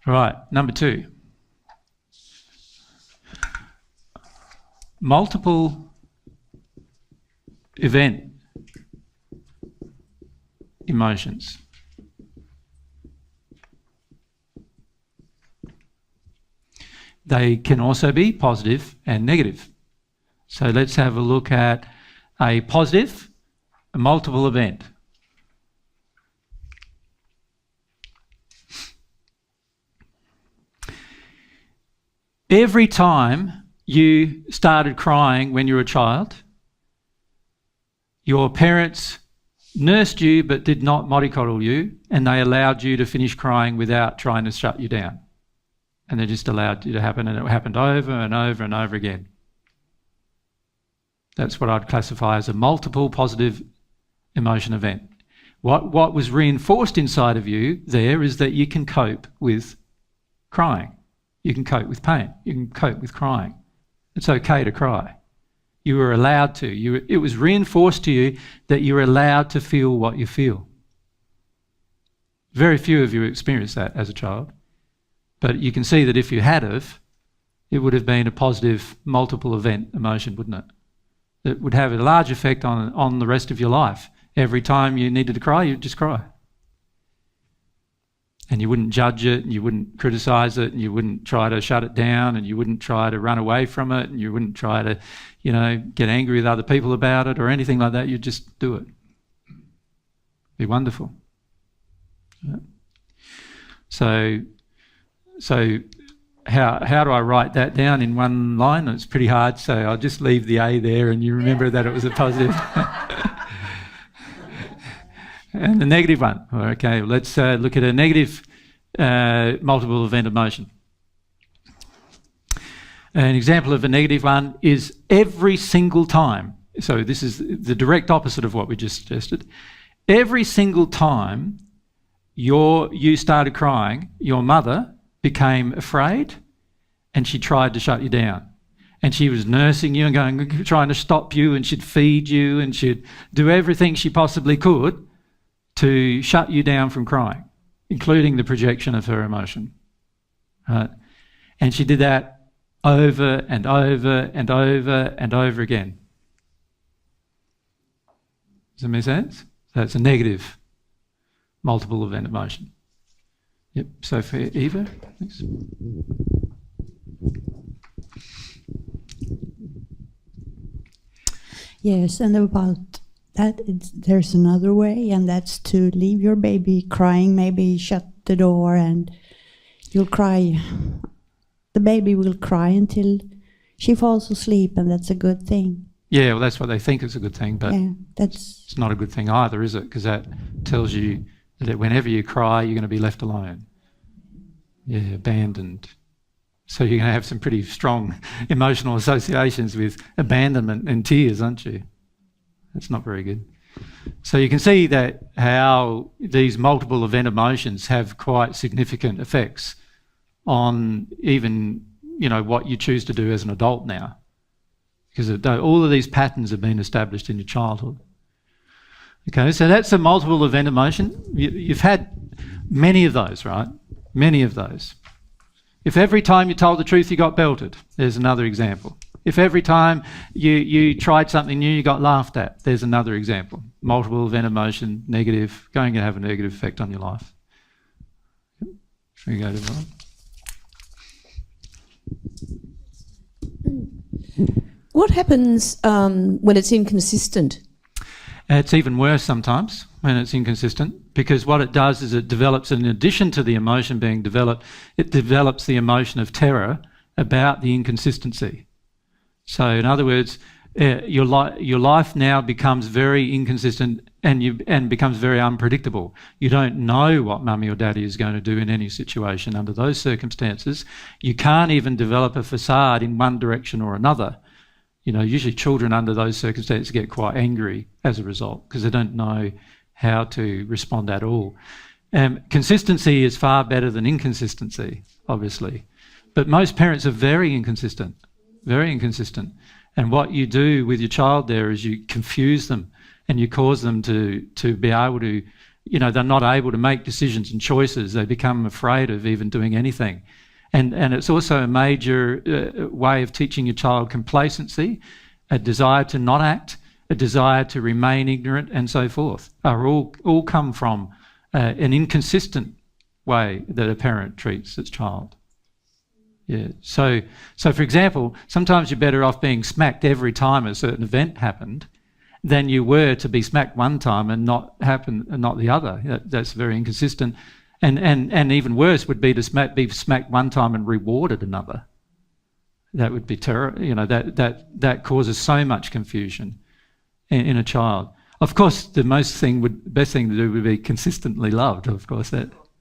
Right, number 2. Multiple event emotions. They can also be positive and negative. So let's have a look at a positive, a multiple event. Every time you started crying when you were a child, your parents nursed you but did not mollycoddle you, and they allowed you to finish crying without trying to shut you down. And they just allowed you to happen, and it happened over and over and over again. That's what I'd classify as a multiple positive emotion event. What was reinforced inside of you there is that you can cope with crying. You can cope with pain. You can cope with crying. It's okay to cry. You were allowed to. It was reinforced to you that you're allowed to feel what you feel. Very few of you experienced that as a child. But you can see that if you had have, it would have been a positive multiple event emotion, wouldn't it? It would have a large effect on the rest of your life. Every time you needed to cry, you'd just cry. And you wouldn't judge it, and you wouldn't criticise it, and you wouldn't try to shut it down, and you wouldn't try to run away from it, and you wouldn't try to, get angry with other people about it or anything like that. You'd just do it. Be wonderful. Yeah. So how do I write that down in one line? It's pretty hard, so I'll just leave the A there and you remember that it was a positive. And the negative one. Okay, let's look at a negative multiple event emotion. An example of a negative one is every single time. So this is the direct opposite of what we just suggested. Every single time you started crying, your mother became afraid and she tried to shut you down. And she was nursing you and trying to stop you, and she'd feed you and she'd do everything she possibly could to shut you down from crying, including the projection of her emotion. Right? And she did that over and over and over and over again. Does that make sense? That's a negative multiple event emotion. Yep, so for Eva, thanks. Yes, and about that, there's another way, and that's to leave your baby crying, maybe shut the door and you'll cry. The baby will cry until she falls asleep, and that's a good thing. Yeah, well, that's what they think is a good thing, but it's not a good thing either, is it? Because that tells you that whenever you cry, you're going to be left alone. Yeah, abandoned. So you're going to have some pretty strong emotional associations with abandonment and tears, aren't you? That's not very good. So you can see that how these multiple event emotions have quite significant effects on even, what you choose to do as an adult now. Because all of these patterns have been established in your childhood. Okay, so that's a multiple event emotion. You've had many of those, right? Many of those. If every time you told the truth you got belted, there's another example. If every time you tried something new you got laughed at, there's another example. Multiple event emotion, negative, going to have a negative effect on your life. Should we go to Rob? What happens when it's inconsistent? It's even worse sometimes when it's inconsistent, because what it does is it develops, in addition to the emotion being developed, it develops the emotion of terror about the inconsistency. So in other words, your life now becomes very inconsistent and becomes very unpredictable. You don't know what mummy or daddy is going to do in any situation under those circumstances. You can't even develop a facade in one direction or another. Usually children under those circumstances get quite angry as a result because they don't know how to respond at all. Consistency is far better than inconsistency, obviously. But most parents are very inconsistent. And what you do with your child there is you confuse them and you cause them to be able to they're not able to make decisions and choices. They become afraid of even doing anything. And it's also a major way of teaching your child complacency, a desire to not act, a desire to remain ignorant, and so forth, are all come from an inconsistent way that a parent treats its child. Yeah. So for example, sometimes you're better off being smacked every time a certain event happened than you were to be smacked one time and not the other. That's very inconsistent. And even worse would be to be smacked one time and rewarded another. That would be terrible. That causes so much confusion in a child. Of course, the best thing to do would be consistently loved. Of course,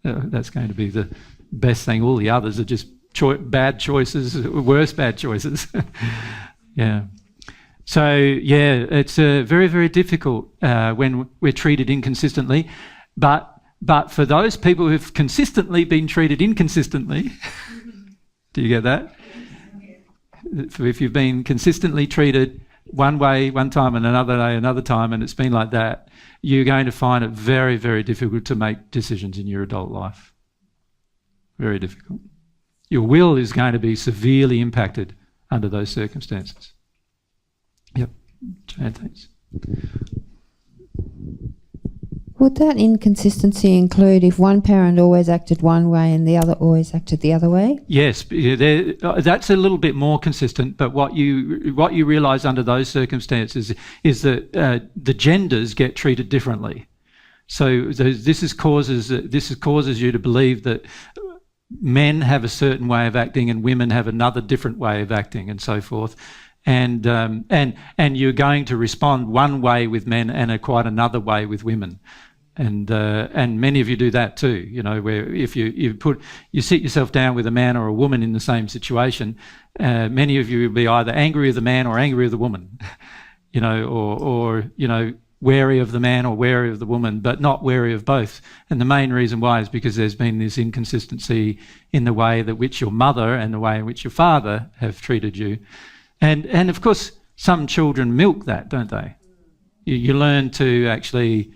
that's going to be the best thing. All the others are just bad choices, worse bad choices. Yeah. So, yeah, it's very, very difficult when we're treated inconsistently. But for those people who've consistently been treated inconsistently, do you get that? If you've been consistently treated one way one time and another day another time, and it's been like that, you're going to find it very, very difficult to make decisions in your adult life. Very difficult. Your will is going to be severely impacted under those circumstances. Yep. Jan, thanks. Would that inconsistency include if one parent always acted one way and the other always acted the other way? Yes, that's a little bit more consistent. But what you realise under those circumstances is that the genders get treated differently. So this causes you to believe that men have a certain way of acting and women have another different way of acting, and so forth. And you're going to respond one way with men and quite another way with women. And many of you do that too, where if you sit yourself down with a man or a woman in the same situation, many of you will be either angry with the man or angry with the woman, or wary of the man or wary of the woman, but not wary of both. And the main reason why is because there's been this inconsistency in the way that which your mother and the way in which your father have treated you. And of course, some children milk that, don't they? You learn to actually,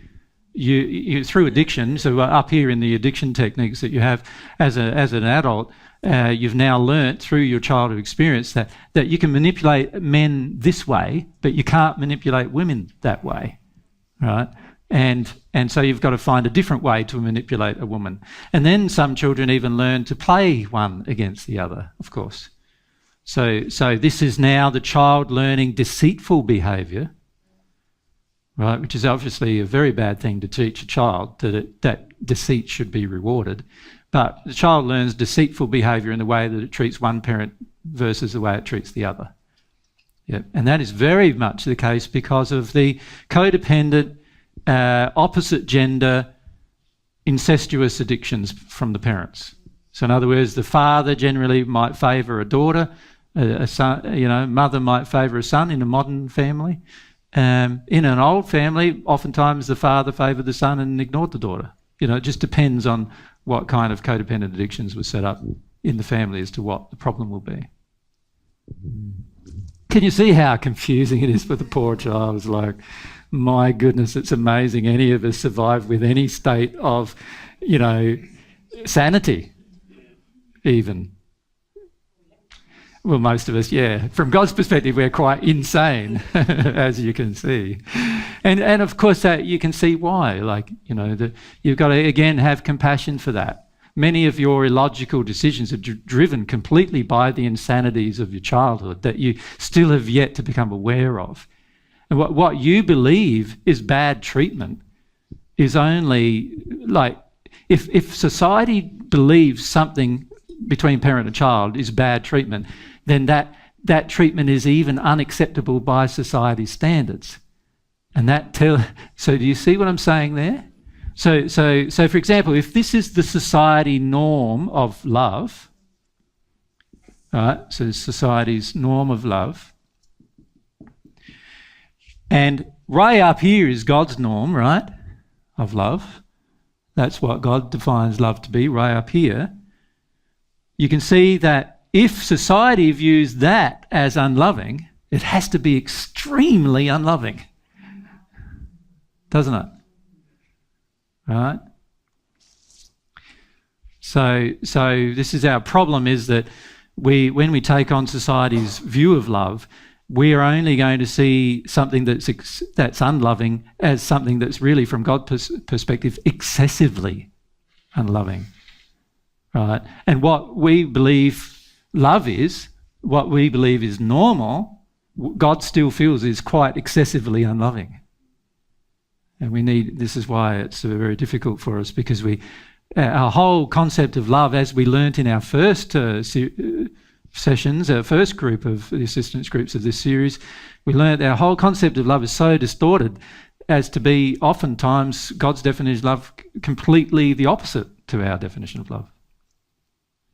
you through addiction, so up here in the addiction techniques that you have as an adult, you've now learnt through your childhood experience that you can manipulate men this way, but you can't manipulate women that way, right? And so you've got to find a different way to manipulate a woman. And then some children even learn to play one against the other, of course. So this is now the child learning deceitful behaviour, right, which is obviously a very bad thing to teach a child, that deceit should be rewarded. But the child learns deceitful behaviour in the way that it treats one parent versus the way it treats the other. Yep. And that is very much the case because of the codependent, opposite gender, incestuous addictions from the parents. So in other words, the father generally might favour a daughter, a son, mother might favour a son in a modern family. In an old family, oftentimes the father favoured the son and ignored the daughter. It just depends on what kind of codependent addictions were set up in the family as to what the problem will be. Can you see how confusing it is for the poor child? It's like, my goodness, it's amazing any of us survive with any state of, sanity, even. Well, most of us, yeah. From God's perspective, we're quite insane, as you can see. And of course, that you can see why. You've got to, again, have compassion for that. Many of your illogical decisions are driven completely by the insanities of your childhood that you still have yet to become aware of. And what you believe is bad treatment is only, if society believes something between parent and child is bad treatment, then that treatment is even unacceptable by society's standards. And so do you see what I'm saying there? So for example, if this is the society norm of love, right? So society's norm of love, and right up here is God's norm, right, of love. That's what God defines love to be, right up here. You can see that if society views that as unloving, it has to be extremely unloving, doesn't it? right? So this is our problem, is that when we take on society's view of love, we are only going to see something that's unloving as something that's really, from God's perspective, excessively unloving, right? And what we believe love is, what we believe is normal, God still feels is quite excessively unloving. And this is why it's very difficult for us, because our whole concept of love, as we learnt in our first sessions, our first group of the assistance groups of this series, we learnt our whole concept of love is so distorted as to be oftentimes God's definition of love completely the opposite to our definition of love.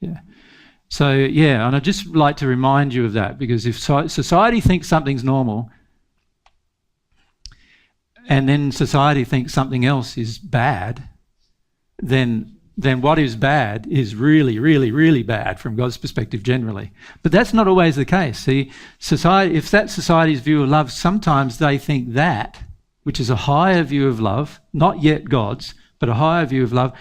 Yeah. So, yeah, and I'd just like to remind you of that, because if society thinks something's normal and then society thinks something else is bad, then what is bad is really, really, really bad from God's perspective generally. But that's not always the case. See, if that's society's view of love, sometimes they think that, which is a higher view of love, not yet God's, but a higher view of love,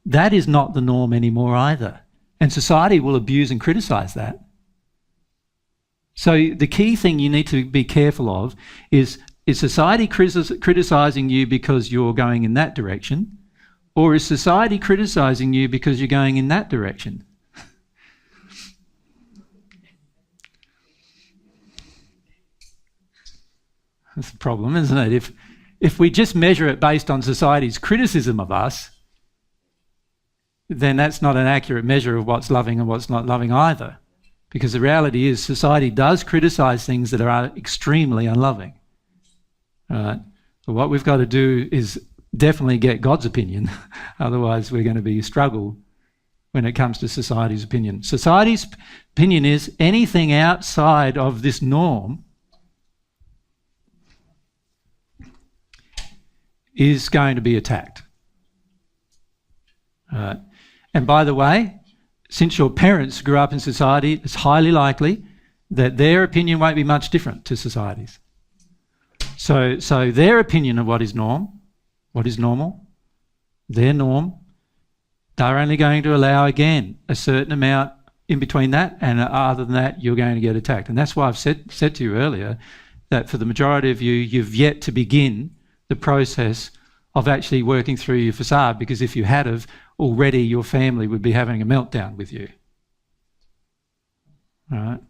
that is not the norm anymore either. And society will abuse and criticise that. So the key thing you need to be careful of is society criticising you because you're going in that direction? Or is society criticising you because you're going in that direction? That's the problem, isn't it? If we just measure it based on society's criticism of us, then that's not an accurate measure of what's loving and what's not loving either. Because the reality is society does criticise things that are extremely unloving. Right? But what we've got to do is definitely get God's opinion. Otherwise we're going to struggle when it comes to society's opinion. Society's opinion is anything outside of this norm is going to be attacked. And by the way, since your parents grew up in society, it's highly likely that their opinion won't be much different to society's. So their opinion of what is normal, their norm, they're only going to allow, again, a certain amount in between that, and other than that, you're going to get attacked. And that's why I've said to you earlier that for the majority of you, you've yet to begin the process of actually working through your facade, because if you had have, already your family would be having a meltdown with you. All right?